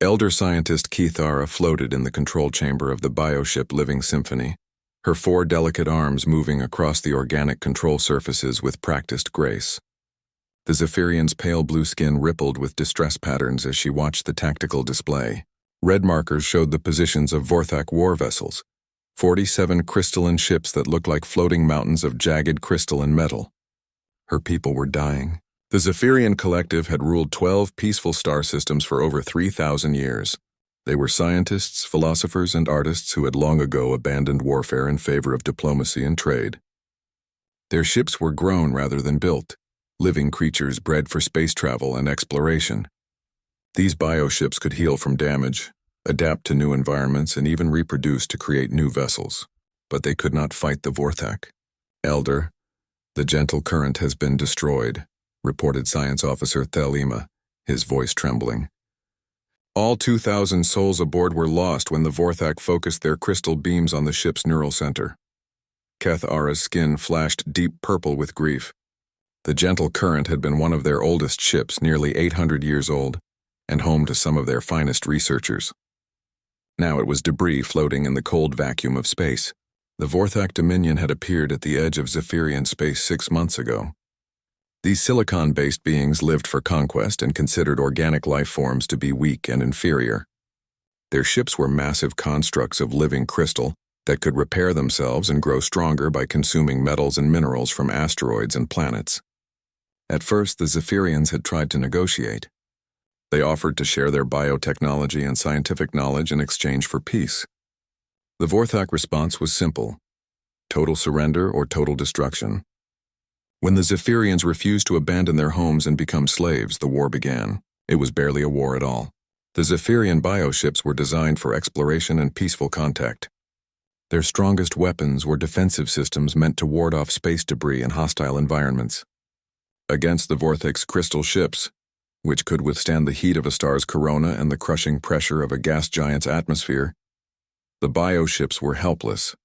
Elder scientist Keithara floated in the control chamber of the bioship Living Symphony, her 4 delicate arms moving across the organic control surfaces with practiced grace. The Zephyrian's pale blue skin rippled with distress patterns as she watched the tactical display. Red markers showed the positions of Vorthak war vessels, 47 crystalline ships that looked like floating mountains of jagged crystal and metal. Her people were dying. The Zephyrian Collective had ruled 12 peaceful star systems for over 3,000 years. They were scientists, philosophers, and artists who had long ago abandoned warfare in favor of diplomacy and trade. Their ships were grown rather than built, living creatures bred for space travel and exploration. These bioships could heal from damage, adapt to new environments, and even reproduce to create new vessels. But they could not fight the Vorthak. Elder, the gentle current has been destroyed, reported Science Officer Thelema, his voice trembling. All 2,000 souls aboard were lost when the Vorthak focused their crystal beams on the ship's neural center. Keithara's skin flashed deep purple with grief. The gentle current had been one of their oldest ships, nearly 800 years old, and home to some of their finest researchers. Now it was debris floating in the cold vacuum of space. The Vorthak Dominion had appeared at the edge of Zephyrian space 6 months ago. These silicon-based beings lived for conquest and considered organic life forms to be weak and inferior. Their ships were massive constructs of living crystal that could repair themselves and grow stronger by consuming metals and minerals from asteroids and planets. At first, the Zephyrians had tried to negotiate. They offered to share their biotechnology and scientific knowledge in exchange for peace. The Vorthak response was simple: total surrender or total destruction. When the Zephyrians refused to abandon their homes and become slaves, the war began. It was barely a war at all. The Zephyrian bioships were designed for exploration and peaceful contact. Their strongest weapons were defensive systems meant to ward off space debris and hostile environments. Against the Vorthak's crystal ships, which could withstand the heat of a star's corona and the crushing pressure of a gas giant's atmosphere, the bioships were helpless.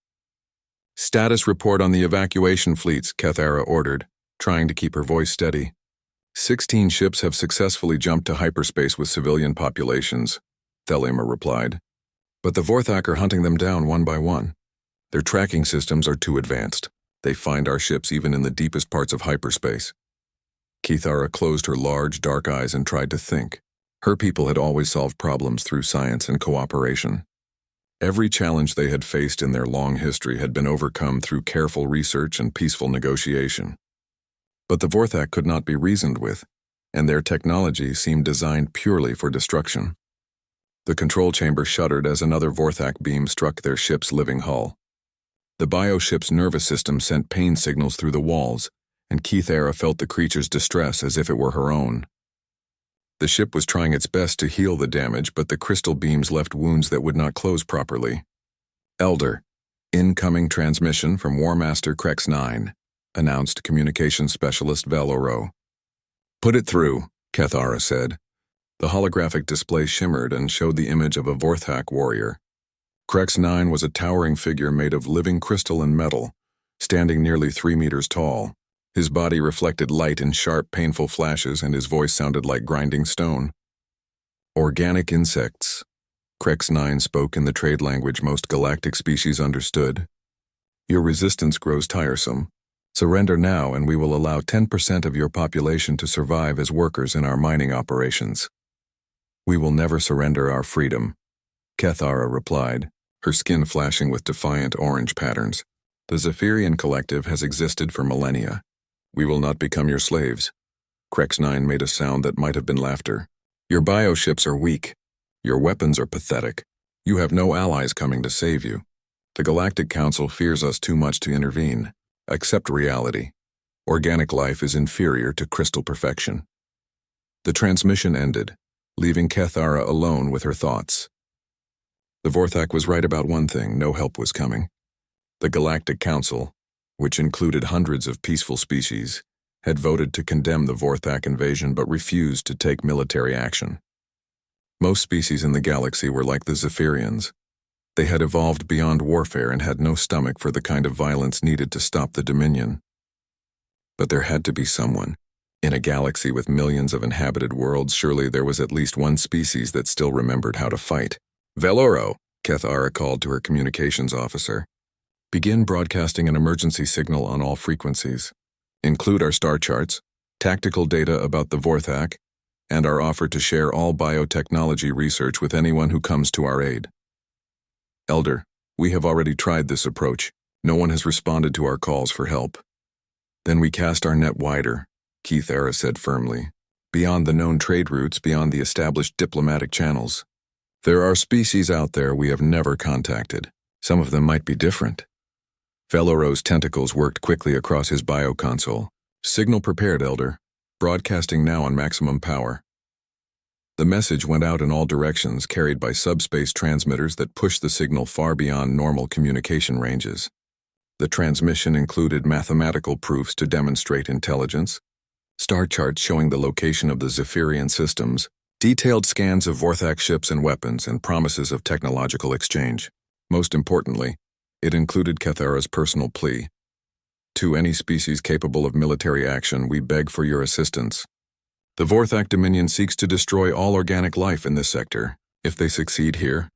"Status report on the evacuation fleets," Keithara ordered, trying to keep her voice steady. 16 ships have successfully jumped to hyperspace with civilian populations, Thelema replied. But the Vorthak are hunting them down one by one. Their tracking systems are too advanced. They find our ships even in the deepest parts of hyperspace. Keithara closed her large, dark eyes and tried to think. Her people had always solved problems through science and cooperation. Every challenge they had faced in their long history had been overcome through careful research and peaceful negotiation. But the Vorthak could not be reasoned with, and their technology seemed designed purely for destruction. The control chamber shuddered as another Vorthak beam struck their ship's living hull. The bioship's nervous system sent pain signals through the walls, and Keithara felt the creature's distress as if it were her own. The ship was trying its best to heal the damage, but the crystal beams left wounds that would not close properly. "Elder, incoming transmission from War Master Crex 9, announced communications specialist Valoro. "Put it through," Keithara said. The holographic display shimmered and showed the image of a Vorthak warrior. Crex 9 was a towering figure made of living crystal and metal, standing nearly 3 meters tall. His body reflected light in sharp, painful flashes, and his voice sounded like grinding stone. "Organic insects," Crex 9 spoke in the trade language most galactic species understood. "Your resistance grows tiresome. Surrender now and we will allow 10% of your population to survive as workers in our mining operations." "We will never surrender our freedom," Keithara replied, her skin flashing with defiant orange patterns. "The Zephyrian Collective has existed for millennia. We will not become your slaves." Crex 9 made a sound that might have been laughter. "Your bioships are weak. Your weapons are pathetic. You have no allies coming to save you. The Galactic Council fears us too much to intervene. Accept reality. Organic life is inferior to crystal perfection." The transmission ended, leaving Keithara alone with her thoughts. The Vorthak was right about one thing: no help was coming. The Galactic Council, which included hundreds of peaceful species, had voted to condemn the Vorthak invasion but refused to take military action. Most species in the galaxy were like the Zephyrians. They had evolved beyond warfare and had no stomach for the kind of violence needed to stop the Dominion. But there had to be someone, In a galaxy with millions of inhabited worlds, surely there was at least one species that still remembered how to fight. Veloro, Kethara called to her communications officer. Begin broadcasting an emergency signal on all frequencies. Include our star charts, tactical data about the Vorthak, and our offer to share all biotechnology research with anyone who comes to our aid. Elder, we have already tried this approach. No one has responded to our calls for help. Then we cast our net wider, Kethara said firmly. Beyond the known trade routes, beyond the established diplomatic channels. There are species out there we have never contacted. Some of them might be different. Veloro's tentacles worked quickly across his bioconsole. Signal prepared, Elder. Broadcasting now on maximum power. The message went out in all directions, carried by subspace transmitters that pushed the signal far beyond normal communication ranges. The transmission included mathematical proofs to demonstrate intelligence, star charts showing the location of the Zephyrian systems, detailed scans of Vorthak ships and weapons, and promises of technological exchange. Most importantly, it included Kethara's personal plea. To any species capable of military action, we beg for your assistance. The Vorthak Dominion seeks to destroy all organic life in this sector. If they succeed here,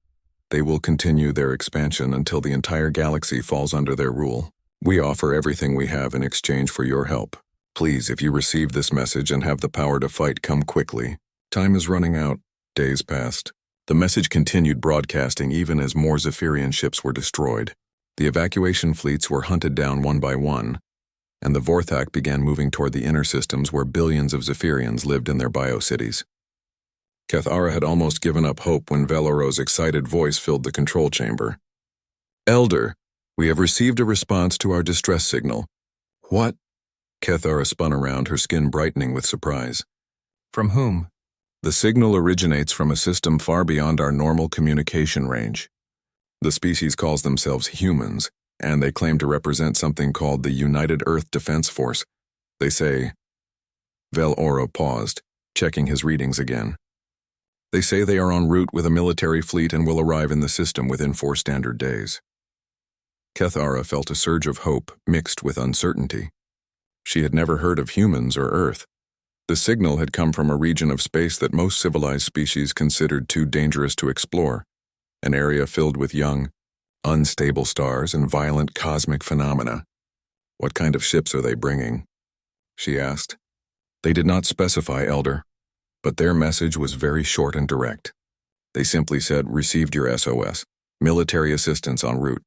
they will continue their expansion until the entire galaxy falls under their rule. We offer everything we have in exchange for your help. Please, if you receive this message and have the power to fight, come quickly. Time is running out. Days passed. The message continued broadcasting even as more Zephyrian ships were destroyed. The evacuation fleets were hunted down one by one, and the Vorthak began moving toward the inner systems where billions of Zephyrians lived in their biocities. Kethara had almost given up hope when Veloro's excited voice filled the control chamber. Elder, we have received a response to our distress signal. What? Kethara spun around, her skin brightening with surprise. From whom? The signal originates from a system far beyond our normal communication range. The species calls themselves humans, and they claim to represent something called the United Earth Defense Force. They say... Veloro paused, checking his readings again. They say they are en route with a military fleet and will arrive in the system within 4 standard days. Kethara felt a surge of hope mixed with uncertainty. She had never heard of humans or Earth. The signal had come from a region of space that most civilized species considered too dangerous to explore, an area filled with young, unstable stars and violent cosmic phenomena. What kind of ships are they bringing? She asked. They did not specify, Elder, but their message was very short and direct. They simply said, received your SOS, military assistance en route.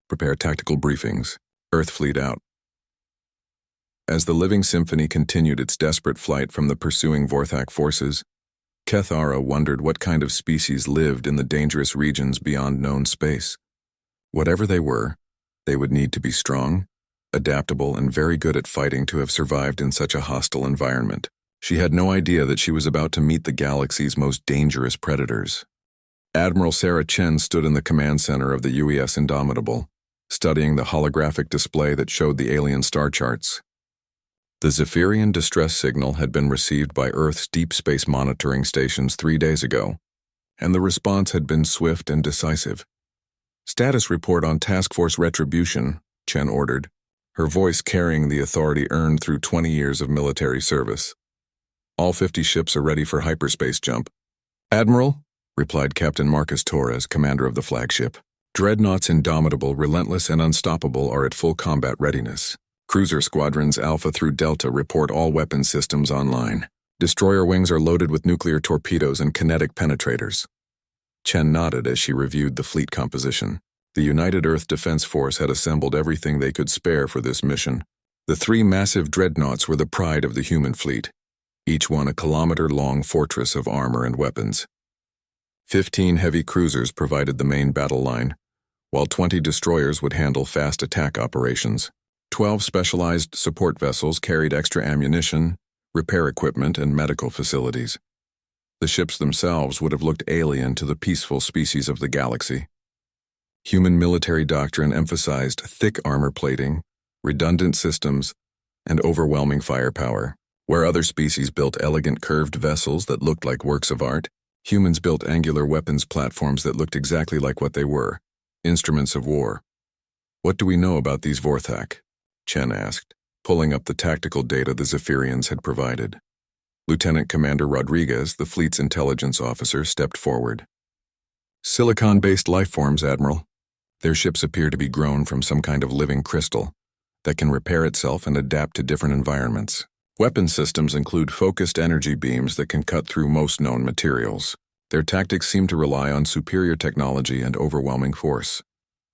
Prepare tactical briefings, Earth fleet out. As the living symphony continued its desperate flight from the pursuing Vorthak forces, Kethara wondered what kind of species lived in the dangerous regions beyond known space. Whatever they were, they would need to be strong, adaptable, and very good at fighting to have survived in such a hostile environment. She had no idea that she was about to meet the galaxy's most dangerous predators. Admiral Sarah Chen stood in the command center of the UES Indomitable, studying the holographic display that showed the alien star charts. The Zephyrian distress signal had been received by Earth's deep space monitoring stations 3 days ago, and the response had been swift and decisive. Status report on Task Force Retribution, Chen ordered, her voice carrying the authority earned through 20 years of military service. All 50 ships are ready for hyperspace jump. Admiral, replied Captain Marcus Torres, commander of the flagship. Dreadnoughts Indomitable, Relentless, and Unstoppable are at full combat readiness. Cruiser squadrons Alpha through Delta report all weapon systems online. Destroyer wings are loaded with nuclear torpedoes and kinetic penetrators. Chen nodded as she reviewed the fleet composition. The United Earth Defense Force had assembled everything they could spare for this mission. The 3 massive dreadnoughts were the pride of the human fleet, each one a kilometer-long fortress of armor and weapons. 15 heavy cruisers provided the main battle line, while 20 destroyers would handle fast attack operations. 12 specialized support vessels carried extra ammunition, repair equipment, and medical facilities. The ships themselves would have looked alien to the peaceful species of the galaxy. Human military doctrine emphasized thick armor plating, redundant systems, and overwhelming firepower. Where other species built elegant curved vessels that looked like works of art, humans built angular weapons platforms that looked exactly like what they were, instruments of war. What do we know about these Vorthak? Chen asked. pulling up the tactical data the Zephyrians had provided. Lieutenant Commander Rodriguez, the fleet's intelligence officer, stepped forward. Silicon-based lifeforms, Admiral. Their ships appear to be grown from some kind of living crystal that can repair itself and adapt to different environments. Weapon systems include focused energy beams that can cut through most known materials. Their tactics seem to rely on superior technology and overwhelming force.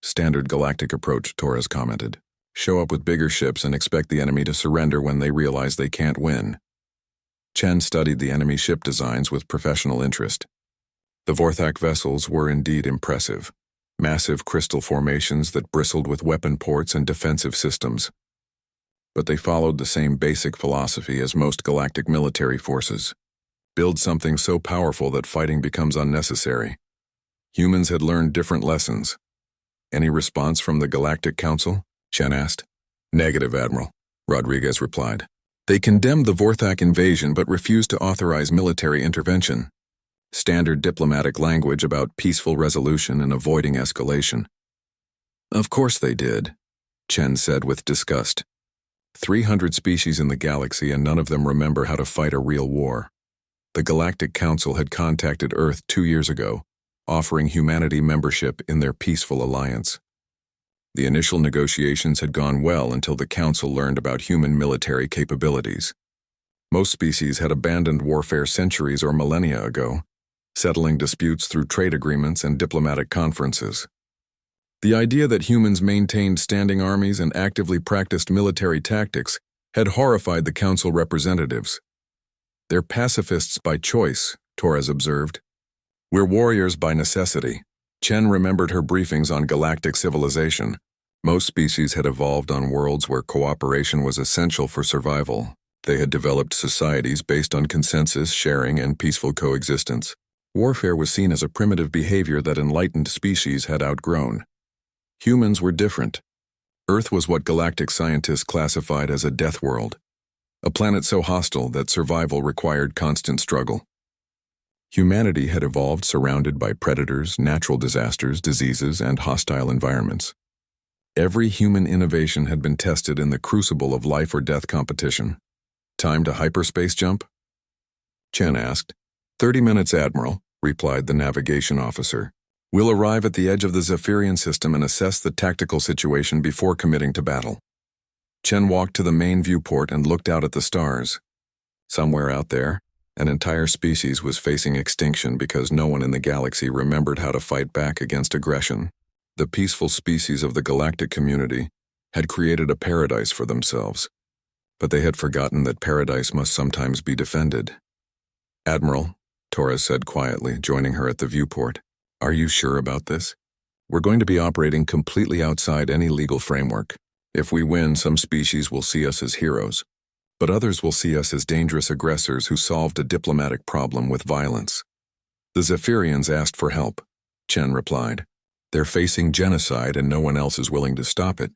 Standard galactic approach, Torres commented. Show up with bigger ships and expect the enemy to surrender when they realize they can't win. Chen studied the enemy ship designs with professional interest. The Vorthak vessels were indeed impressive. Massive crystal formations that bristled with weapon ports and defensive systems. But they followed the same basic philosophy as most galactic military forces. Build something so powerful that fighting becomes unnecessary. Humans had learned different lessons. Any response from the Galactic Council? Chen asked. Negative, Admiral, Rodriguez replied. They condemned the Vorthak invasion but refused to authorize military intervention. Standard diplomatic language about peaceful resolution and avoiding escalation. Of course they did, Chen said with disgust. 300 species in the galaxy and none of them remember how to fight a real war. The Galactic Council had contacted Earth 2 years ago, offering humanity membership in their peaceful alliance. The initial negotiations had gone well until the Council learned about human military capabilities. Most species had abandoned warfare centuries or millennia ago, settling disputes through trade agreements and diplomatic conferences. The idea that humans maintained standing armies and actively practiced military tactics had horrified the Council representatives. They're pacifists by choice, Torres observed. We're warriors by necessity. Chen remembered her briefings on galactic civilization. Most species had evolved on worlds where cooperation was essential for survival. They had developed societies based on consensus, sharing, and peaceful coexistence. Warfare was seen as a primitive behavior that enlightened species had outgrown. Humans were different. Earth was what galactic scientists classified as a death world, a planet so hostile that survival required constant struggle. Humanity had evolved surrounded by predators, natural disasters, diseases, and hostile environments. Every human innovation had been tested in the crucible of life or death competition. Time to hyperspace jump? Chen asked. 30 minutes, Admiral, replied the navigation officer. We'll arrive at the edge of the Zephyrian system and assess the tactical situation before committing to battle. Chen walked to the main viewport and looked out at the stars. Somewhere out there, an entire species was facing extinction because no one in the galaxy remembered how to fight back against aggression. The peaceful species of the galactic community had created a paradise for themselves, but they had forgotten that paradise must sometimes be defended. Admiral, Torres said quietly, joining her at the viewport. Are you sure about this? We're going to be operating completely outside any legal framework. If we win, some species will see us as heroes, but others will see us as dangerous aggressors who solved a diplomatic problem with violence. The Zephyrians asked for help, Chen replied. They're facing genocide and no one else is willing to stop it.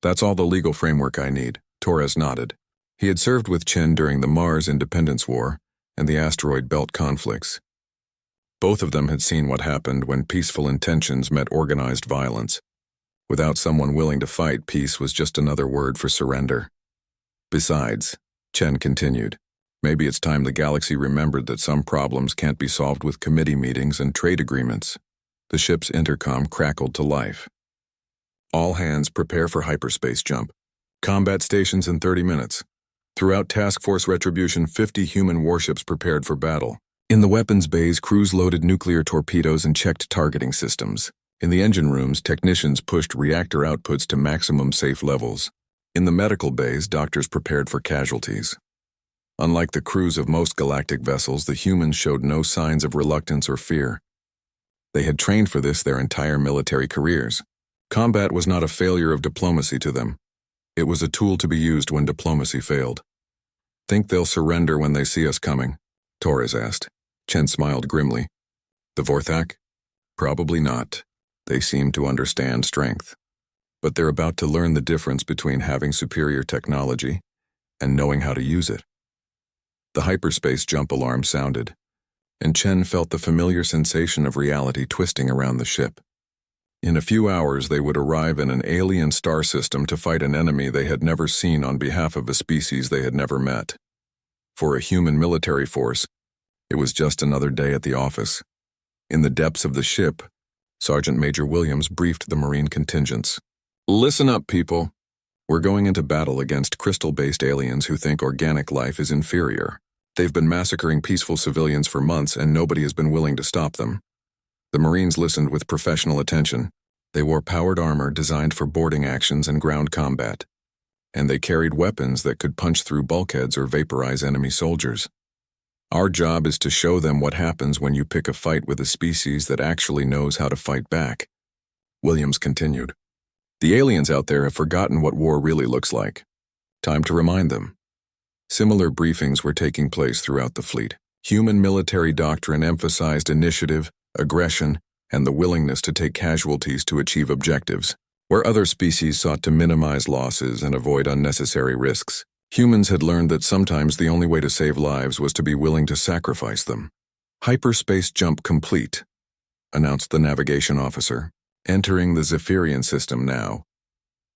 That's all the legal framework I need, Torres nodded. He had served with Chen during the Mars Independence War and the asteroid belt conflicts. Both of them had seen what happened when peaceful intentions met organized violence. Without someone willing to fight, peace was just another word for surrender. Besides, Chen continued, maybe it's time the galaxy remembered that some problems can't be solved with committee meetings and trade agreements. The ship's intercom crackled to life. All hands prepare for hyperspace jump. Combat stations in 30 minutes. Throughout Task Force Retribution, 50 human warships prepared for battle. In the weapons bays, crews loaded nuclear torpedoes and checked targeting systems. In the engine rooms, technicians pushed reactor outputs to maximum safe levels. In the medical bays, doctors prepared for casualties. Unlike the crews of most galactic vessels, the humans showed no signs of reluctance or fear. They had trained for this their entire military careers. Combat was not a failure of diplomacy to them. It was a tool to be used when diplomacy failed. Think they'll surrender when they see us coming? Torres asked. Chen smiled grimly. The Vorthak? Probably not. They seem to understand strength. But they're about to learn the difference between having superior technology and knowing how to use it. The hyperspace jump alarm sounded, and Chen felt the familiar sensation of reality twisting around the ship. In a few hours, they would arrive in an alien star system to fight an enemy they had never seen on behalf of a species they had never met. For a human military force, it was just another day at the office. In the depths of the ship, Sergeant Major Williams briefed the Marine contingents. "Listen up, people. We're going into battle against crystal-based aliens who think organic life is inferior. They've been massacring peaceful civilians for months and nobody has been willing to stop them." The Marines listened with professional attention. They wore powered armor designed for boarding actions and ground combat. And they carried weapons that could punch through bulkheads or vaporize enemy soldiers. "Our job is to show them what happens when you pick a fight with a species that actually knows how to fight back," Williams continued. "The aliens out there have forgotten what war really looks like. Time to remind them." Similar briefings were taking place throughout the fleet. Human military doctrine emphasized initiative, aggression, and the willingness to take casualties to achieve objectives. Where other species sought to minimize losses and avoid unnecessary risks, humans had learned that sometimes the only way to save lives was to be willing to sacrifice them. "Hyperspace jump complete," announced the navigation officer. "Entering the Zephyrian system now."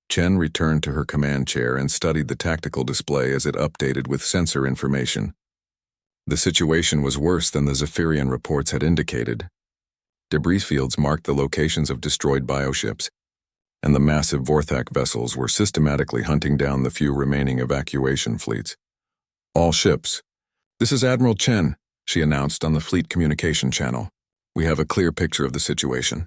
Chen returned to her command chair and studied the tactical display as it updated with sensor information. The situation was worse than the Zephyrian reports had indicated. Debris fields marked the locations of destroyed bioships, and the massive Vorthak vessels were systematically hunting down the few remaining evacuation fleets. "All ships. This is Admiral Chen," she announced on the fleet communication channel. "We have a clear picture of the situation.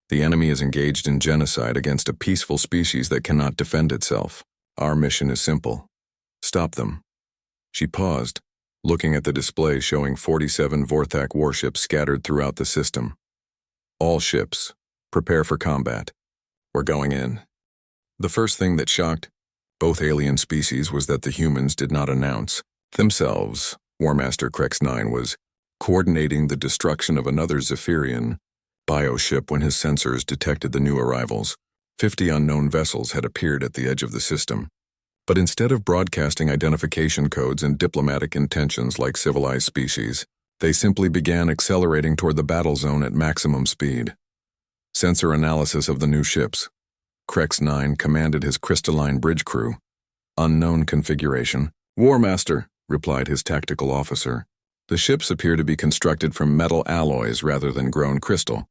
The enemy is engaged in genocide against a peaceful species that cannot defend itself. Our mission is simple. Stop them." She paused, looking at the display showing 47 Vorthak warships scattered throughout the system. "All ships, prepare for combat. We're going in." The first thing that shocked both alien species was that the humans did not announce themselves. War Master Krex-9 was coordinating the destruction of another Zephyrian bioship when his sensors detected the new arrivals. 50 unknown vessels had appeared at the edge of the system. But instead of broadcasting identification codes and diplomatic intentions like civilized species, they simply began accelerating toward the battle zone at maximum speed. Sensor analysis of the new ships. Krex-9 commanded his crystalline bridge crew. "Unknown configuration." "War Master," replied his tactical officer. "The ships appear to be constructed from metal alloys rather than grown crystal.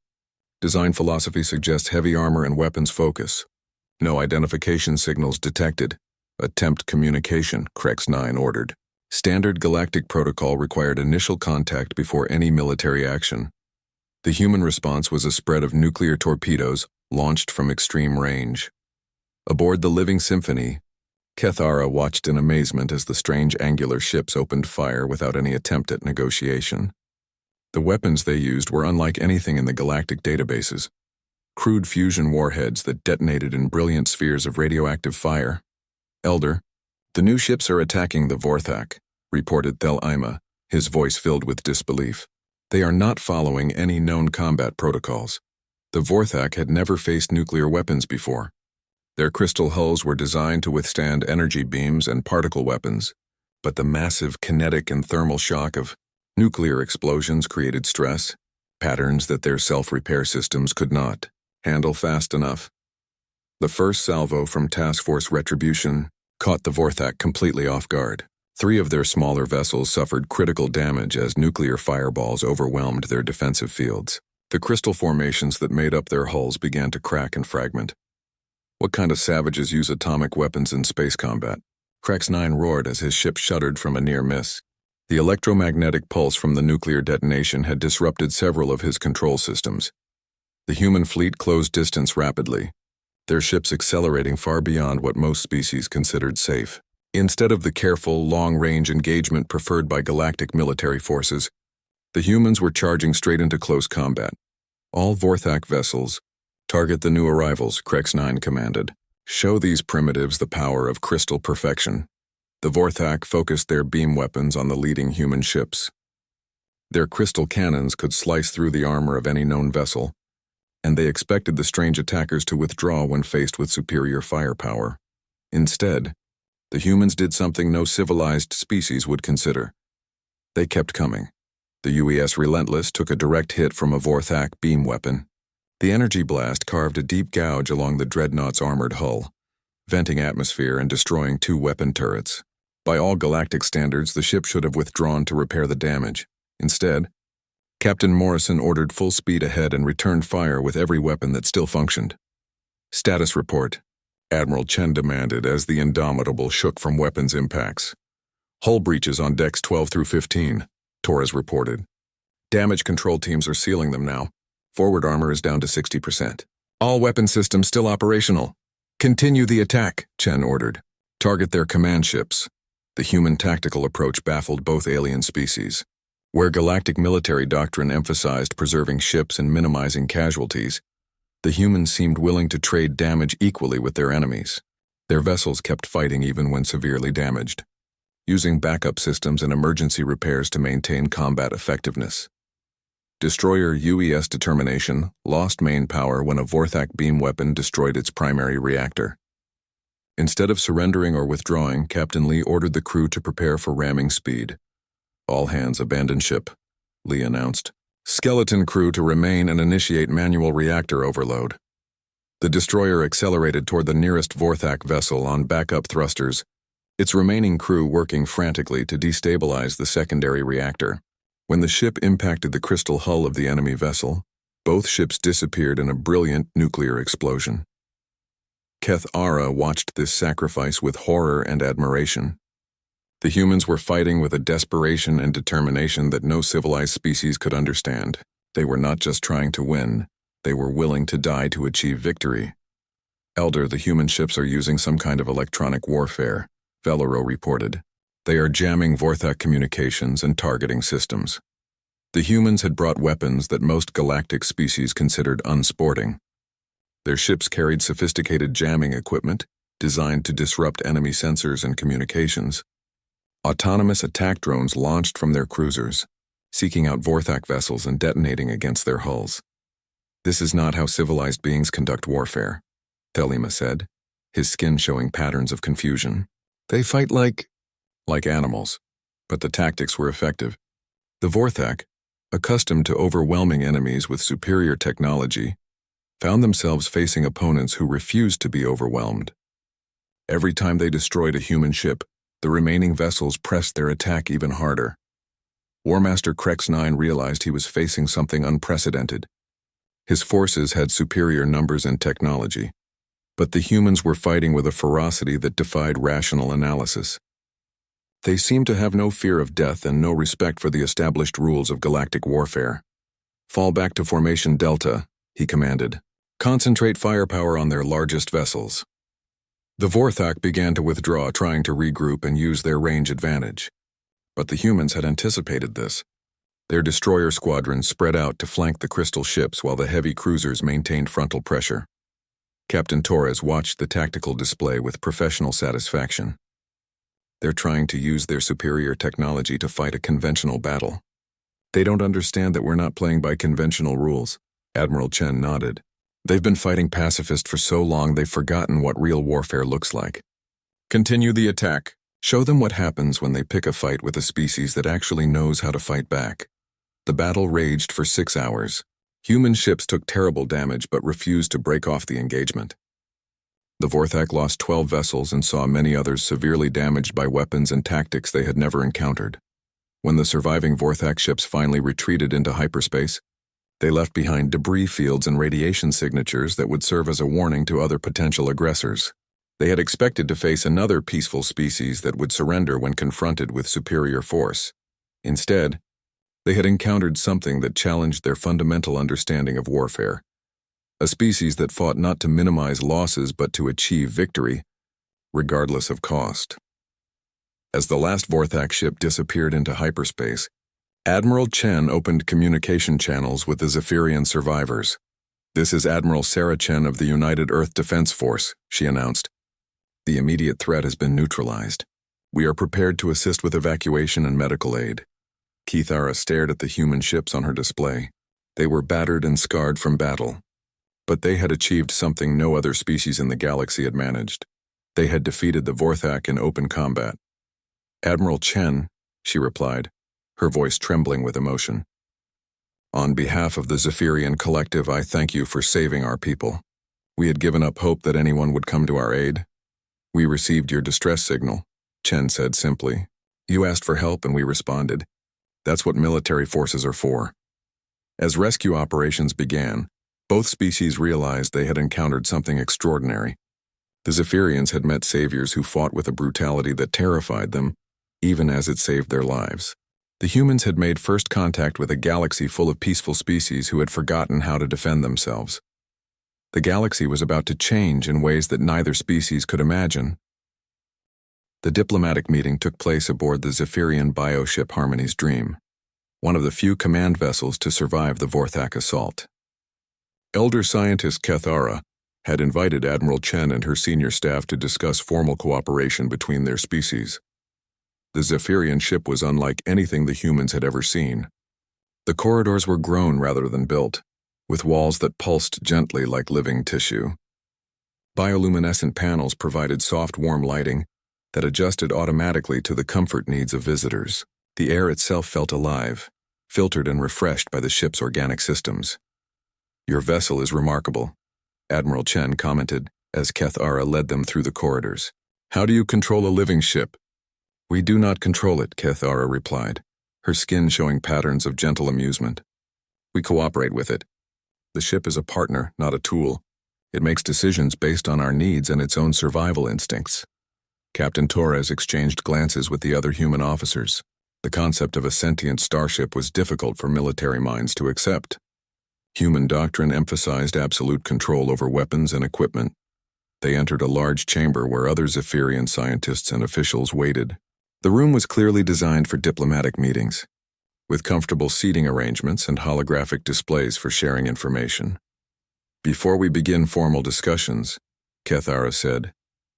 Design philosophy suggests heavy armor and weapons focus. No identification signals detected. Attempt communication," Krex-9 ordered. Standard galactic protocol required initial contact before any military action. The human response was a spread of nuclear torpedoes launched from extreme range. Aboard the Living Symphony, Kethara watched in amazement as the strange angular ships opened fire without any attempt at negotiation. The weapons they used were unlike anything in the galactic databases. Crude fusion warheads that detonated in brilliant spheres of radioactive fire. "Elder, the new ships are attacking the Vorthak," reported Thel Ima, his voice filled with disbelief. "They are not following any known combat protocols. The Vorthak had never faced nuclear weapons before. Their crystal hulls were designed to withstand energy beams and particle weapons, but the massive kinetic and thermal shock of nuclear explosions created stress, patterns that their self-repair systems could not handle fast enough. The first salvo from Task Force Retribution caught the Vorthak completely off guard. 3 of their smaller vessels suffered critical damage as nuclear fireballs overwhelmed their defensive fields. The crystal formations that made up their hulls began to crack and fragment. "What kind of savages use atomic weapons in space combat?" Krex-9 roared as his ship shuddered from a near miss. The electromagnetic pulse from the nuclear detonation had disrupted several of his control systems. The human fleet closed distance rapidly, their ships accelerating far beyond what most species considered safe. Instead of the careful, long-range engagement preferred by galactic military forces, the humans were charging straight into close combat. "All Vorthak vessels, target the new arrivals," Krex-9 commanded. "Show these primitives the power of crystal perfection." The Vorthak focused their beam weapons on the leading human ships. Their crystal cannons could slice through the armor of any known vessel, and they expected the strange attackers to withdraw when faced with superior firepower. Instead, the humans did something no civilized species would consider. They kept coming. The UES Relentless took a direct hit from a Vorthak beam weapon. The energy blast carved a deep gouge along the dreadnought's armored hull, venting atmosphere and destroying 2 weapon turrets. By all galactic standards, the ship should have withdrawn to repair the damage. Instead, Captain Morrison ordered full speed ahead and returned fire with every weapon that still functioned. "Status report," Admiral Chen demanded as the Indomitable shook from weapons impacts. "Hull breaches on decks 12 through 15, Torres reported. "Damage control teams are sealing them now. Forward armor is down to 60%. All weapon systems still operational. Continue the attack," Chen ordered. "Target their command ships." The human tactical approach baffled both alien species. Where galactic military doctrine emphasized preserving ships and minimizing casualties, the humans seemed willing to trade damage equally with their enemies. Their vessels kept fighting even when severely damaged, using backup systems and emergency repairs to maintain combat effectiveness. Destroyer UES Determination lost main power when a Vorthak beam weapon destroyed its primary reactor. Instead of surrendering or withdrawing, Captain Lee ordered the crew to prepare for ramming speed. "All hands abandon ship," Lee announced. "Skeleton crew to remain and initiate manual reactor overload." The destroyer accelerated toward the nearest Vorthak vessel on backup thrusters, its remaining crew working frantically to destabilize the secondary reactor. When the ship impacted the crystal hull of the enemy vessel, both ships disappeared in a brilliant nuclear explosion. Keth Ara watched this sacrifice with horror and admiration. The humans were fighting with a desperation and determination that no civilized species could understand. They were not just trying to win, they were willing to die to achieve victory. "Elder, the human ships are using some kind of electronic warfare," Velero reported. "They are jamming Vorthak communications and targeting systems." The humans had brought weapons that most galactic species considered unsporting. Their ships carried sophisticated jamming equipment designed to disrupt enemy sensors and communications. Autonomous attack drones launched from their cruisers, seeking out Vorthak vessels and detonating against their hulls. "This is not how civilized beings conduct warfare," Thelema said, his skin showing patterns of confusion. "They fight like animals," but the tactics were effective. The Vorthak, accustomed to overwhelming enemies with superior technology, found themselves facing opponents who refused to be overwhelmed. Every time they destroyed a human ship, the remaining vessels pressed their attack even harder. Warmaster Krex 9 realized he was facing something unprecedented. His forces had superior numbers and technology, but the humans were fighting with a ferocity that defied rational analysis. They seemed to have no fear of death and no respect for the established rules of galactic warfare. "Fall back to Formation Delta," he commanded. "Concentrate firepower on their largest vessels." The Vorthak began to withdraw, trying to regroup and use their range advantage. But the humans had anticipated this. Their destroyer squadrons spread out to flank the crystal ships while the heavy cruisers maintained frontal pressure. Captain Torres watched the tactical display with professional satisfaction. "They're trying to use their superior technology to fight a conventional battle. They don't understand that we're not playing by conventional rules," Admiral Chen nodded. "They've been fighting pacifist for so long they've forgotten what real warfare looks like. Continue the attack. Show them what happens when they pick a fight with a species that actually knows how to fight back." The battle raged for 6 hours. Human ships took terrible damage but refused to break off the engagement. The Vorthak lost 12 vessels and saw many others severely damaged by weapons and tactics they had never encountered. When the surviving Vorthak ships finally retreated into hyperspace, they left behind debris fields and radiation signatures that would serve as a warning to other potential aggressors. They had expected to face another peaceful species that would surrender when confronted with superior force. Instead, they had encountered something that challenged their fundamental understanding of warfare. A species that fought not to minimize losses but to achieve victory, regardless of cost. As the last Vorthak ship disappeared into hyperspace, Admiral Chen opened communication channels with the Zephyrian survivors. "This is Admiral Sarah Chen of the United Earth Defense Force," she announced. "The immediate threat has been neutralized. We are prepared to assist with evacuation and medical aid." Kithara stared at the human ships on her display. They were battered and scarred from battle. But they had achieved something no other species in the galaxy had managed. They had defeated the Vorthak in open combat. "Admiral Chen," she replied, her voice trembling with emotion. On behalf of the Zephyrian Collective, I thank you for saving our people. We had given up hope that anyone would come to our aid. We received your distress signal, Chen said simply. You asked for help and we responded. That's what military forces are for. As rescue operations began, both species realized they had encountered something extraordinary. The Zephyrians had met saviors who fought with a brutality that terrified them, even as it saved their lives. The humans had made first contact with a galaxy full of peaceful species who had forgotten how to defend themselves. The galaxy was about to change in ways that neither species could imagine. The diplomatic meeting took place aboard the Zephyrian bioship Harmony's Dream, one of the few command vessels to survive the Vorthak assault. Elder scientist Kethara had invited Admiral Chen and her senior staff to discuss formal cooperation between their species. The Zephyrian ship was unlike anything the humans had ever seen. The corridors were grown rather than built, with walls that pulsed gently like living tissue. Bioluminescent panels provided soft, warm lighting that adjusted automatically to the comfort needs of visitors. The air itself felt alive, filtered and refreshed by the ship's organic systems. Your vessel is remarkable, Admiral Chen commented as Kethara led them through the corridors. How do you control a living ship? We do not control it, Kethara replied, her skin showing patterns of gentle amusement. We cooperate with it. The ship is a partner, not a tool. It makes decisions based on our needs and its own survival instincts. Captain Torres exchanged glances with the other human officers. The concept of a sentient starship was difficult for military minds to accept. Human doctrine emphasized absolute control over weapons and equipment. They entered a large chamber where other Zephyrian scientists and officials waited. The room was clearly designed for diplomatic meetings, with comfortable seating arrangements and holographic displays for sharing information. Before we begin formal discussions, Kethara said,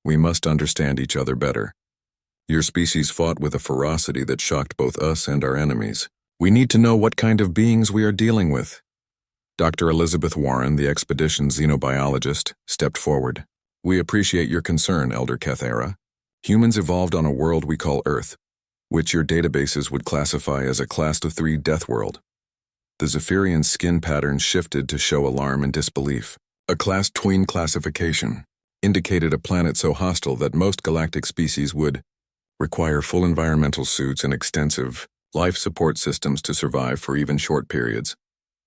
we must understand each other better. Your species fought with a ferocity that shocked both us and our enemies. We need to know what kind of beings we are dealing with. Dr. Elizabeth Warren, the expedition's xenobiologist, stepped forward. We appreciate your concern, Elder Kethara. Humans evolved on a world we call Earth, which your databases would classify as a Class 3 death world. The Zephyrian skin patterns shifted to show alarm and disbelief. A Class Tween classification indicated a planet so hostile that most galactic species would require full environmental suits and extensive life support systems to survive for even short periods.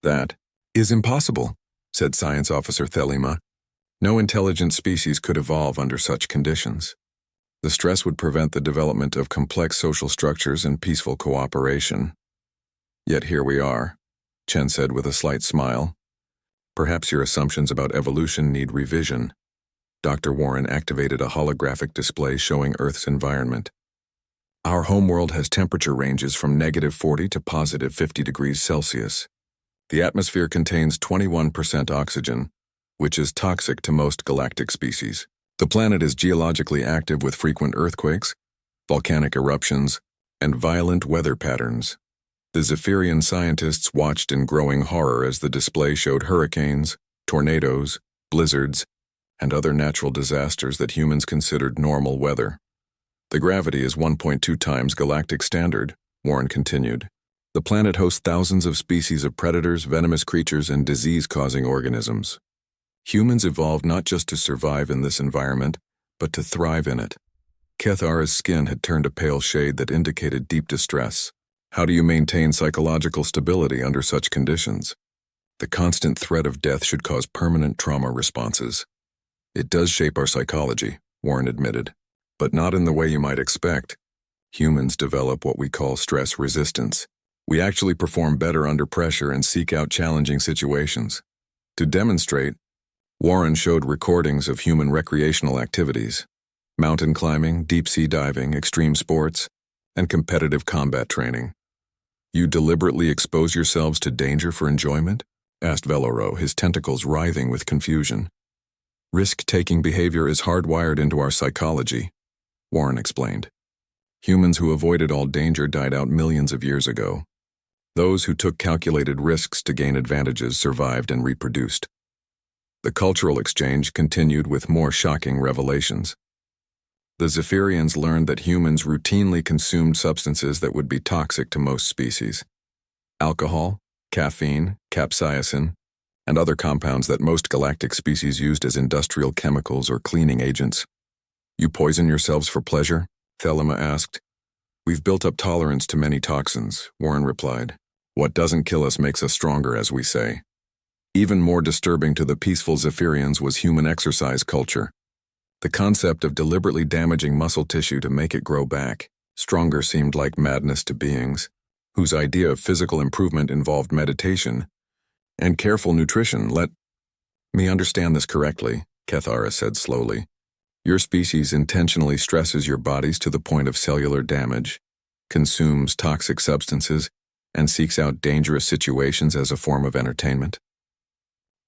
That is impossible, said Science Officer Thelema. No intelligent species could evolve under such conditions. The stress would prevent the development of complex social structures and peaceful cooperation. Yet here we are, Chen said with a slight smile. Perhaps your assumptions about evolution need revision. Dr. Warren activated a holographic display showing Earth's environment. Our homeworld has temperature ranges from -40 to +50 degrees Celsius. The atmosphere contains 21% oxygen, which is toxic to most galactic species. The planet is geologically active with frequent earthquakes, volcanic eruptions, and violent weather patterns. The Zephyrian scientists watched in growing horror as the display showed hurricanes, tornadoes, blizzards, and other natural disasters that humans considered normal weather. The gravity is 1.2 times galactic standard, Warren continued. The planet hosts thousands of species of predators, venomous creatures, and disease-causing organisms. Humans evolved not just to survive in this environment, but to thrive in it. Kethara's skin had turned a pale shade that indicated deep distress. How do you maintain psychological stability under such conditions? The constant threat of death should cause permanent trauma responses. It does shape our psychology, Warren admitted, but not in the way you might expect. Humans develop what we call stress resistance. We actually perform better under pressure and seek out challenging situations. To demonstrate, Warren showed recordings of human recreational activities, mountain climbing, deep-sea diving, extreme sports, and competitive combat training. You deliberately expose yourselves to danger for enjoyment? Asked Veloro, his tentacles writhing with confusion. Risk-taking behavior is hardwired into our psychology, Warren explained. Humans who avoided all danger died out millions of years ago. Those who took calculated risks to gain advantages survived and reproduced. The cultural exchange continued with more shocking revelations. The Zephyrians learned that humans routinely consumed substances that would be toxic to most species. Alcohol, caffeine, capsaicin, and other compounds that most galactic species used as industrial chemicals or cleaning agents. You poison yourselves for pleasure? Thelema asked. We've built up tolerance to many toxins, Warren replied. What doesn't kill us makes us stronger, as we say. Even more disturbing to the peaceful Zephyrians was human exercise culture. The concept of deliberately damaging muscle tissue to make it grow back stronger seemed like madness to beings whose idea of physical improvement involved meditation and careful nutrition. Let me understand this correctly, Kethara said slowly. Your species intentionally stresses your bodies to the point of cellular damage, consumes toxic substances, and seeks out dangerous situations as a form of entertainment?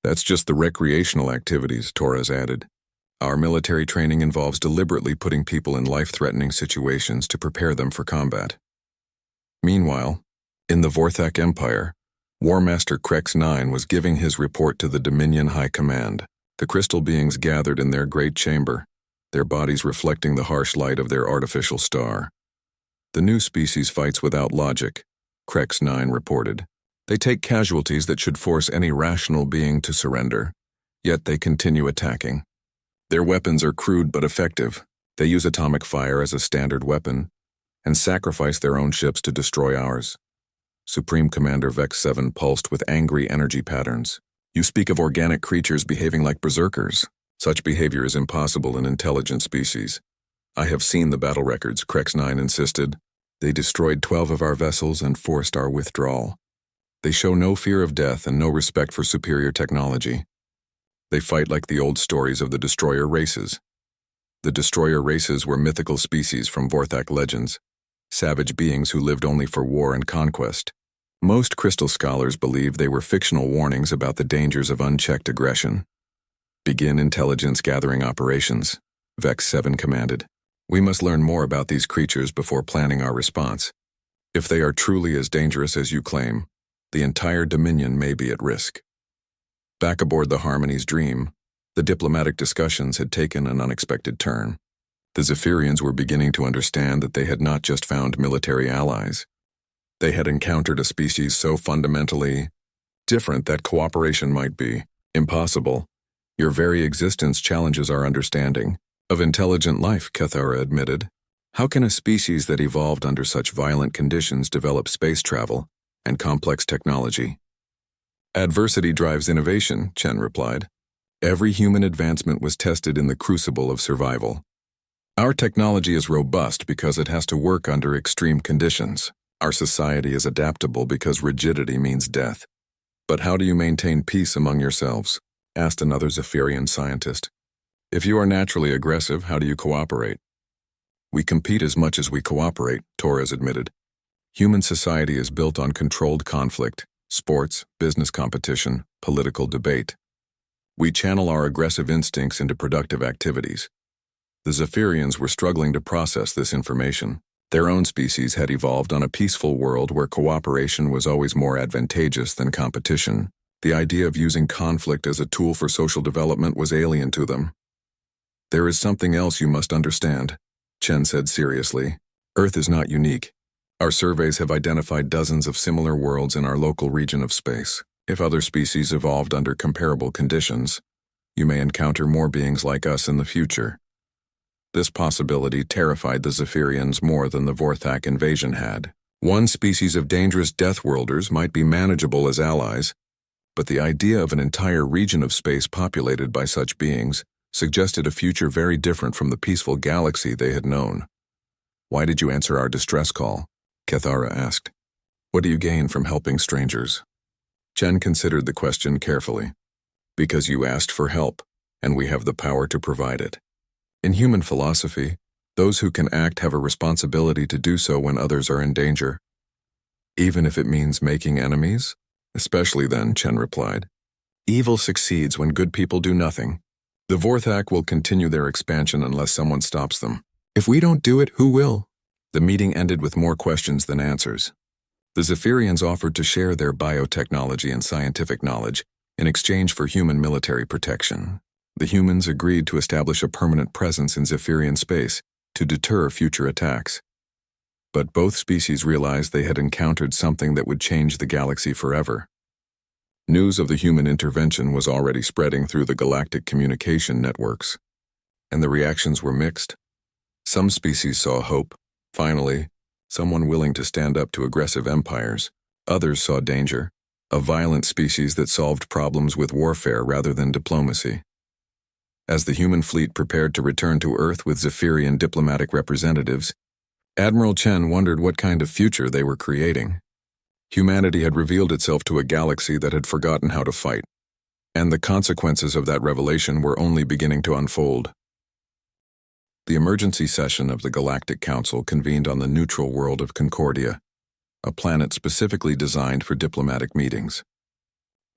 That's just the recreational activities, Torres added. Our military training involves deliberately putting people in life-threatening situations to prepare them for combat. Meanwhile, in the Vorthak Empire, War Master Krex 9 was giving his report to the Dominion High Command. The crystal beings gathered in their great chamber, their bodies reflecting the harsh light of their artificial star. The new species fights without logic, Krex 9 reported. They take casualties that should force any rational being to surrender, yet they continue attacking. Their weapons are crude but effective. They use atomic fire as a standard weapon and sacrifice their own ships to destroy ours. Supreme Commander Vex 7 pulsed with angry energy patterns. You speak of organic creatures behaving like berserkers. Such behavior is impossible in intelligent species. I have seen the battle records, Krex 9 insisted. They destroyed 12 of our vessels and forced our withdrawal. They show no fear of death and no respect for superior technology. They fight like the old stories of the destroyer races. The destroyer races were mythical species from Vorthak legends, savage beings who lived only for war and conquest. Most crystal scholars believe they were fictional warnings about the dangers of unchecked aggression. Begin intelligence gathering operations, Vex 7 commanded. We must learn more about these creatures before planning our response. If they are truly as dangerous as you claim, the entire Dominion may be at risk. Back aboard the Harmony's Dream, the diplomatic discussions had taken an unexpected turn. The Zephyrians were beginning to understand that they had not just found military allies. They had encountered a species so fundamentally different that cooperation might be impossible. Your very existence challenges our understanding of intelligent life, Kethara admitted. How can a species that evolved under such violent conditions develop space travel and complex technology? Adversity drives innovation, Chen replied. Every human advancement was tested in the crucible of survival. Our technology is robust because it has to work under extreme conditions. Our society is adaptable because rigidity means death. But how do you maintain peace among yourselves? Asked another Zephyrian scientist. If you are naturally aggressive, how do you cooperate? We compete as much as we cooperate, Torres admitted. Human society is built on controlled conflict, sports, business competition, political debate. We channel our aggressive instincts into productive activities. The Zephyrians were struggling to process this information. Their own species had evolved on a peaceful world where cooperation was always more advantageous than competition. The idea of using conflict as a tool for social development was alien to them. There is something else you must understand, Chen said seriously. Earth is not unique. Our surveys have identified dozens of similar worlds in our local region of space. If other species evolved under comparable conditions, you may encounter more beings like us in the future. This possibility terrified the Zephyrians more than the Vorthak invasion had. One species of dangerous Deathworlders might be manageable as allies, but the idea of an entire region of space populated by such beings suggested a future very different from the peaceful galaxy they had known. Why did you answer our distress call? Kethara asked. What do you gain from helping strangers? Chen considered the question carefully. Because you asked for help, and we have the power to provide it. In human philosophy, those who can act have a responsibility to do so when others are in danger. Even if it means making enemies? Especially then, Chen replied. Evil succeeds when good people do nothing. The Vorthak will continue their expansion unless someone stops them. If we don't do it, who will? The meeting ended with more questions than answers. The Zephyrians offered to share their biotechnology and scientific knowledge in exchange for human military protection. The humans agreed to establish a permanent presence in Zephyrian space to deter future attacks. But both species realized they had encountered something that would change the galaxy forever. News of the human intervention was already spreading through the galactic communication networks, and the reactions were mixed. Some species saw hope, finally, someone willing to stand up to aggressive empires. Others saw danger, a violent species that solved problems with warfare rather than diplomacy. As the human fleet prepared to return to Earth with Zephyrian diplomatic representatives, Admiral Chen wondered what kind of future they were creating. Humanity had revealed itself to a galaxy that had forgotten how to fight, and the consequences of that revelation were only beginning to unfold. The emergency session of the Galactic Council convened on the neutral world of Concordia, a planet specifically designed for diplomatic meetings.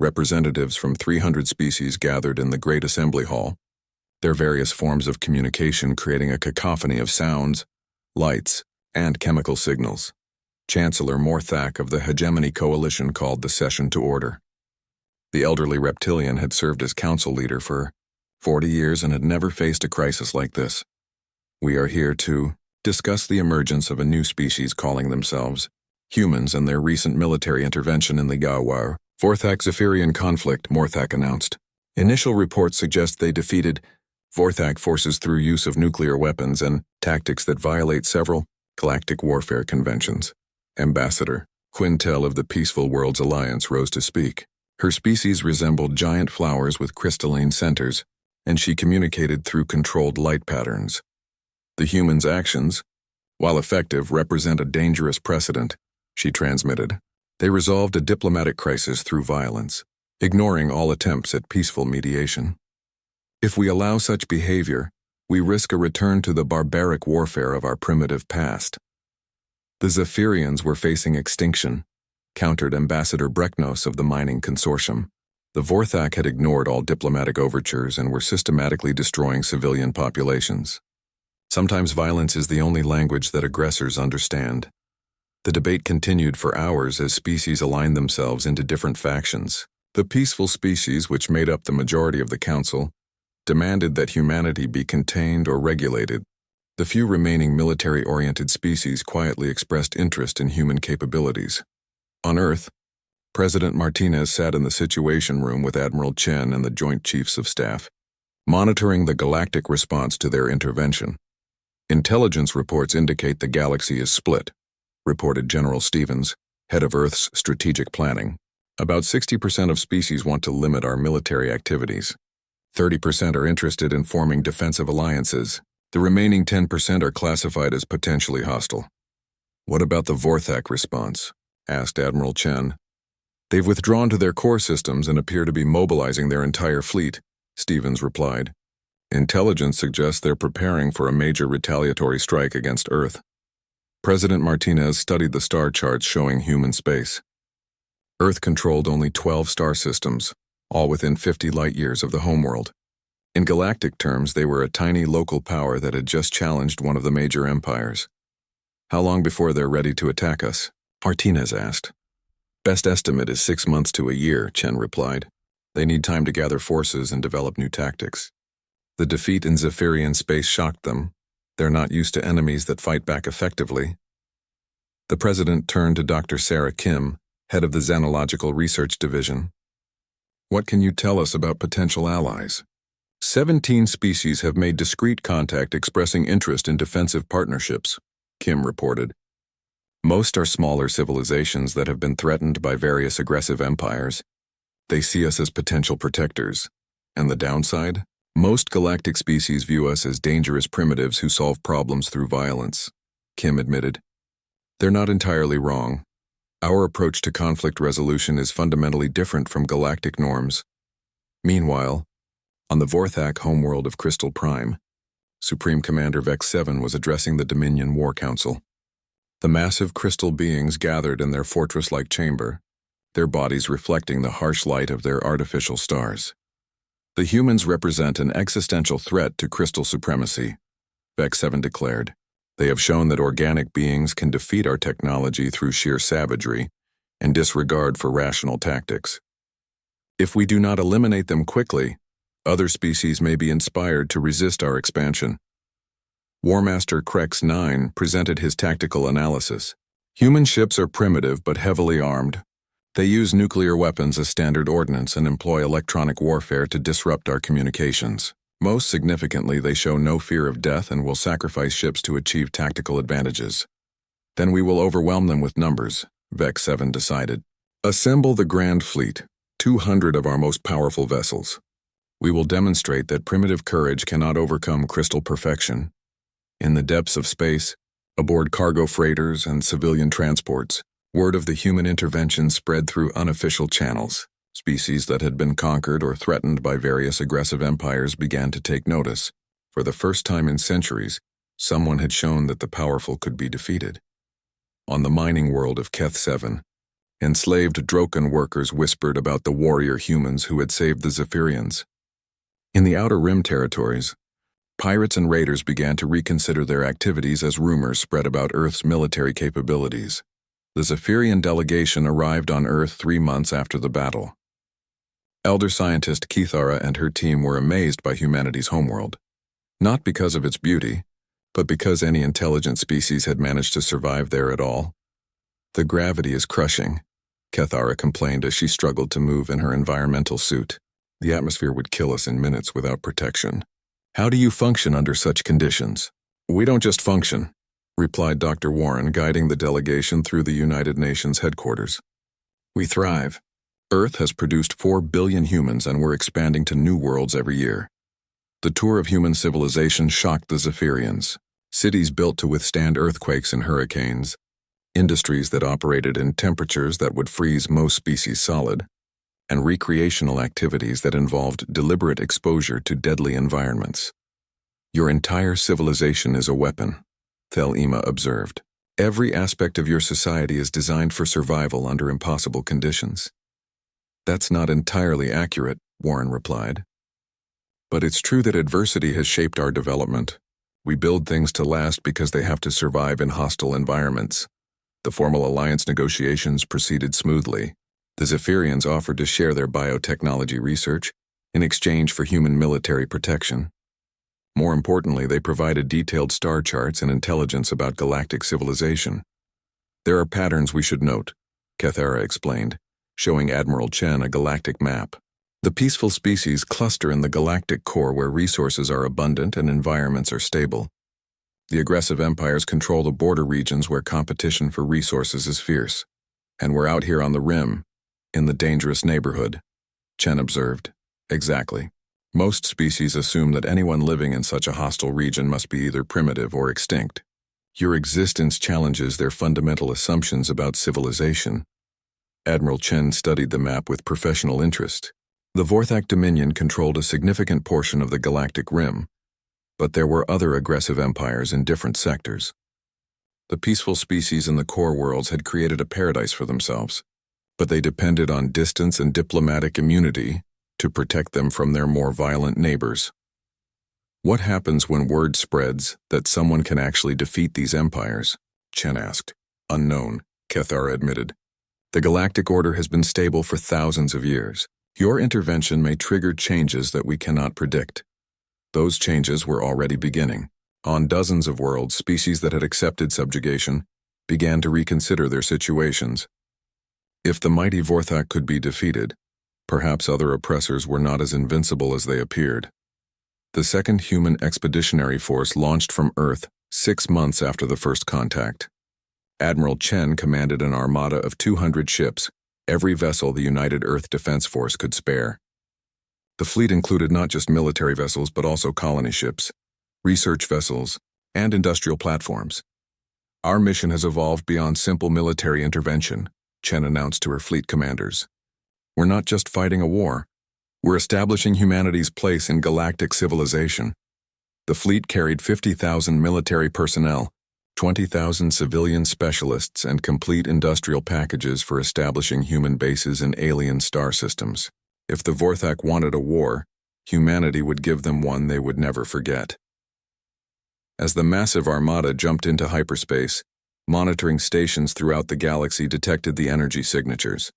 Representatives from 300 species gathered in the Great Assembly Hall, their various forms of communication creating a cacophony of sounds, lights, and chemical signals. Chancellor Morthak of the Hegemony Coalition called the session to order. The elderly reptilian had served as council leader for 40 years and had never faced a crisis like this. We are here to discuss the emergence of a new species calling themselves humans and their recent military intervention in the War. Vorthak Zephyrian conflict, Morthak announced. Initial reports suggest they defeated Vorthak forces through use of nuclear weapons and tactics that violate several galactic warfare conventions. Ambassador Quintel of the Peaceful Worlds Alliance rose to speak. Her species resembled giant flowers with crystalline centers, and she communicated through controlled light patterns. The humans' actions, while effective, represent a dangerous precedent, she transmitted. They resolved a diplomatic crisis through violence, ignoring all attempts at peaceful mediation. If we allow such behavior, we risk a return to the barbaric warfare of our primitive past. The Zephyrians were facing extinction, countered Ambassador Breknos of the Mining Consortium. The Vorthak had ignored all diplomatic overtures and were systematically destroying civilian populations. Sometimes violence is the only language that aggressors understand. The debate continued for hours as species aligned themselves into different factions. The peaceful species, which made up the majority of the council, demanded that humanity be contained or regulated. The few remaining military-oriented species quietly expressed interest in human capabilities. On Earth, President Martinez sat in the Situation Room with Admiral Chen and the Joint Chiefs of Staff, monitoring the galactic response to their intervention. Intelligence reports indicate the galaxy is split, reported General Stevens, head of Earth's strategic planning. About 60% of species want to limit our military activities. 30% are interested in forming defensive alliances. The remaining 10% are classified as potentially hostile. What about the Vorthak response? Asked Admiral Chen. They've withdrawn to their core systems and appear to be mobilizing their entire fleet, Stevens replied. Intelligence suggests they're preparing for a major retaliatory strike against Earth. President Martinez studied the star charts showing human space. Earth controlled only 12 star systems, all within 50 light-years of the homeworld. In galactic terms, they were a tiny local power that had just challenged one of the major empires. How long before they're ready to attack us? Martinez asked. Best estimate is 6 months to a year, Chen replied. They need time to gather forces and develop new tactics. The defeat in Zephyrian space shocked them. They're not used to enemies that fight back effectively. The president turned to Dr. Sarah Kim, head of the Xenological Research Division. What can you tell us about potential allies? 17 species have made discreet contact expressing interest in defensive partnerships, Kim reported. Most are smaller civilizations that have been threatened by various aggressive empires. They see us as potential protectors. And the downside? Most galactic species view us as dangerous primitives who solve problems through violence, Kim admitted. They're not entirely wrong. Our approach to conflict resolution is fundamentally different from galactic norms. Meanwhile, on the Vorthak homeworld of Crystal Prime, Supreme Commander Vex 7 was addressing the Dominion War Council. The massive crystal beings gathered in their fortress-like chamber, their bodies reflecting the harsh light of their artificial stars. The humans represent an existential threat to crystal supremacy, Vex 7 declared. They have shown that organic beings can defeat our technology through sheer savagery and disregard for rational tactics. If we do not eliminate them quickly, other species may be inspired to resist our expansion. Warmaster Krex 9 presented his tactical analysis. Human ships are primitive but heavily armed. They use nuclear weapons as standard ordnance and employ electronic warfare to disrupt our communications. Most significantly, they show no fear of death and will sacrifice ships to achieve tactical advantages. Then we will overwhelm them with numbers, Vex 7 decided. Assemble the Grand Fleet, 200 of our most powerful vessels. We will demonstrate that primitive courage cannot overcome crystal perfection. In the depths of space, aboard cargo freighters and civilian transports, word of the human intervention spread through unofficial channels. Species that had been conquered or threatened by various aggressive empires began to take notice. For the first time in centuries, someone had shown that the powerful could be defeated. On the mining world of Keth 7, enslaved Drokan workers whispered about the warrior humans who had saved the Zephyrians. In the Outer Rim territories, pirates and raiders began to reconsider their activities as rumors spread about Earth's military capabilities. The Zephyrian delegation arrived on Earth 3 months after the battle. Elder scientist Kithara and her team were amazed by humanity's homeworld, not because of its beauty, but because any intelligent species had managed to survive there at all. The gravity is crushing, Kithara complained as she struggled to move in her environmental suit. The atmosphere would kill us in minutes without protection. How do you function under such conditions? We don't just function, replied Dr. Warren, guiding the delegation through the United Nations headquarters. We thrive. Earth has produced 4 billion humans and we're expanding to new worlds every year. The tour of human civilization shocked the Zephyrians. Cities built to withstand earthquakes and hurricanes, industries that operated in temperatures that would freeze most species solid, and recreational activities that involved deliberate exposure to deadly environments. Your entire civilization is a weapon, Thel-Ima observed. Every aspect of your society is designed for survival under impossible conditions. That's not entirely accurate, Warren replied. But it's true that adversity has shaped our development. We build things to last because they have to survive in hostile environments. The formal alliance negotiations proceeded smoothly. The Zephyrians offered to share their biotechnology research in exchange for human military protection. More importantly, they provided detailed star charts and intelligence about galactic civilization. There are patterns we should note, Kethara explained, showing Admiral Chen a galactic map. The peaceful species cluster in the galactic core where resources are abundant and environments are stable. The aggressive empires control the border regions where competition for resources is fierce. And we're out here on the rim, in the dangerous neighborhood, Chen observed. Exactly. Most species assume that anyone living in such a hostile region must be either primitive or extinct. Your existence challenges their fundamental assumptions about civilization. Admiral Chen studied the map with professional interest. The Vorthak Dominion controlled a significant portion of the galactic rim, but there were other aggressive empires in different sectors. The peaceful species in the core worlds had created a paradise for themselves, but they depended on distance and diplomatic immunity to protect them from their more violent neighbors. What happens when word spreads that someone can actually defeat these empires? Chen asked. Unknown, Kethara admitted. The galactic order has been stable for thousands of years. Your intervention may trigger changes that we cannot predict. Those changes were already beginning. On dozens of worlds, species that had accepted subjugation began to reconsider their situations. If the mighty Vorthak could be defeated, perhaps other oppressors were not as invincible as they appeared. The Second Human Expeditionary Force launched from Earth 6 months after the first contact. Admiral Chen commanded an armada of 200 ships, every vessel the United Earth Defense Force could spare. The fleet included not just military vessels but also colony ships, research vessels, and industrial platforms. Our mission has evolved beyond simple military intervention, Chen announced to her fleet commanders. We're not just fighting a war. We're establishing humanity's place in galactic civilization. The fleet carried 50,000 military personnel, 20,000 civilian specialists, and complete industrial packages for establishing human bases in alien star systems. If the Vorthak wanted a war, humanity would give them one they would never forget. As the massive armada jumped into hyperspace, monitoring stations throughout the galaxy detected the energy signatures.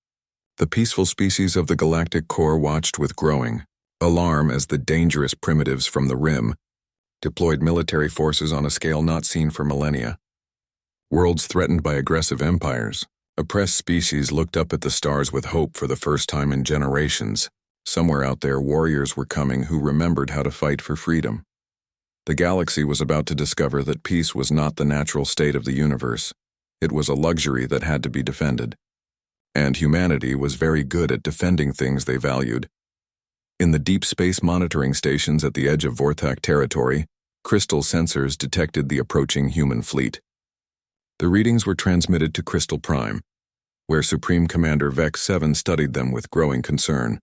The peaceful species of the galactic core watched with growing alarm as the dangerous primitives from the rim deployed military forces on a scale not seen for millennia. Worlds threatened by aggressive empires. Oppressed species looked up at the stars with hope for the first time in generations. Somewhere out there, warriors were coming who remembered how to fight for freedom. The galaxy was about to discover that peace was not the natural state of the universe. It was a luxury that had to be defended. And humanity was very good at defending things they valued. In the deep space monitoring stations at the edge of Vorthak territory, crystal sensors detected the approaching human fleet. The readings were transmitted to Crystal Prime, where Supreme Commander Vex 7 studied them with growing concern.